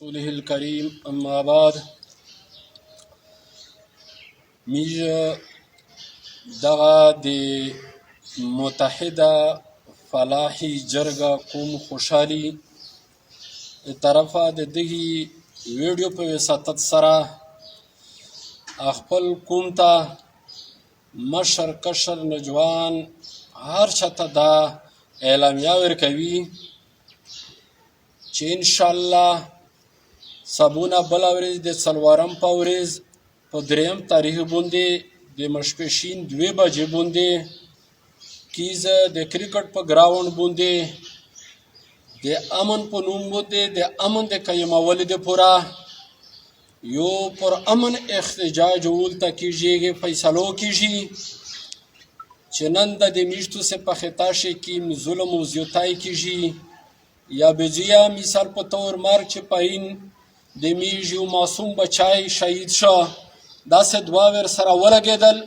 رسوله الكريم أما بعد میج دغه د متحده فلاحي جرګه قوم خوشحالي طرفه د دغه ویډیو په وساتت سره خپل قوم ته مشر کشر نجوان هر چاته دا اعلامیه ورکوي چې انشاءالله سبونه بله ورځ د څلورم په ورځ په دریم تاریخ باندې د ماسپښین 2 بجې باندې کیزه د کرکټ په ګراوند باندې د امن په نوم باندې د امن د قیمولو دپاره یو پر امن احتجاج ولته کیږي فیصلو کیږي چې نن د میشتو سے په خطا شي کې ظلم او زیاتی کیږي یا بجیا مثال په تور مرګ چې پاین د میژ یو معصوم بچای شهید شو داسې دوا ور سره ولګېدل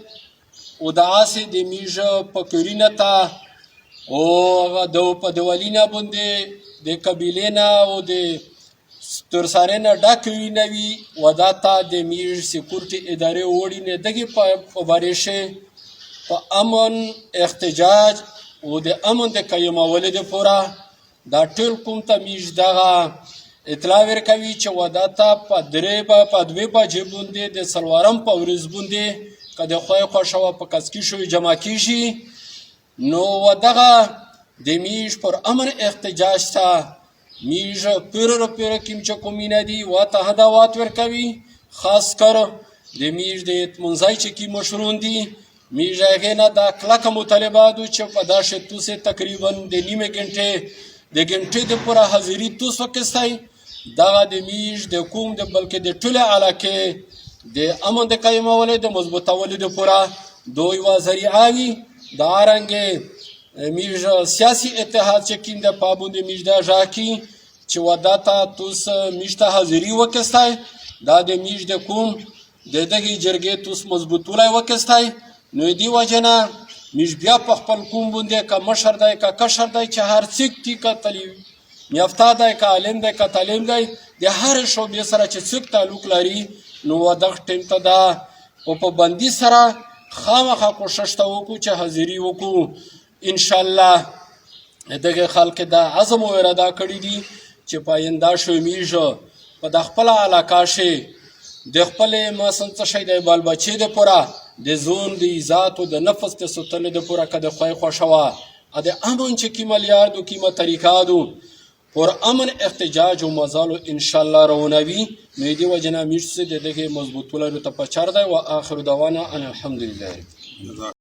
او داسې د میژ په کورینه ته او هغه د په دیوالینه باندې د قبیلې نه او د ترسارې نه ډک وینه وي و دا ته د میژ سکورټي ادارې وړي نه دغې په بارې شي په امن احتجاج او د امن د قیمولو دپاره دا ټول قوم ته میژ دغه اطلاع ورکوي چې واده ته په 2 بجې باندې د څلورم په ورځ باندې که د خدای خوښه وه په کسکیشو جمع کیږي نو دغه د میژ پر امر احتجاج ته میژ پیره کیم چې کومینه دي واته هدایت ورکوي خاص کر د میژ د منځای چې کی مشرون دي میژ هغې نه دا کلکه مطالبه ده چې په دا شتو سه تقریبا د نیمه ګنټې د ګنټې دپاره حاضري توس وکستی دغه د میژ د قوم د بلکې د ټولې علاقې د امن د قیمولو د مضبوطولو دپاره دوی یوه ذریعه وي دارنګې میژ سیاسي اتحاد چې کیم د پابند میژ دا ژاکي چې واده ته توس میژ ته حاضري وکستی دا د میژ د قوم د دغې جرګې توس مضبوطولی وکستی نو دې وجې نه میژ بیا په خپل قوم باندې که مشر دی که کشر دی چې هر څوک دي که تعلیم یافته دی که عالم دی که تعلیم دی د هرې شعبې سره چې څوک تعلق لري نو دغه ټیم ته دا په پابندي سره خامخا کوشش ته وکړو چې حاضري وکړو انشاءالله دغه خلک دا عزم او اراده کړي دي چې په آینده شو میژ په د خپله علاقه شي د خپلې مثلا څه شی دی بال بچې دپاره د زون د عزت او د نفس د ساتلو دپاره که د خدای خوښه وه د امن چې کومه لار دو کومه طریقه دو پر امن احتجاج او مزالو انشاءالله روانوي نو دې وجې نه میژ د دغې مضبوطولو ته پچار دی و آخر دعوانا ان الحمدلله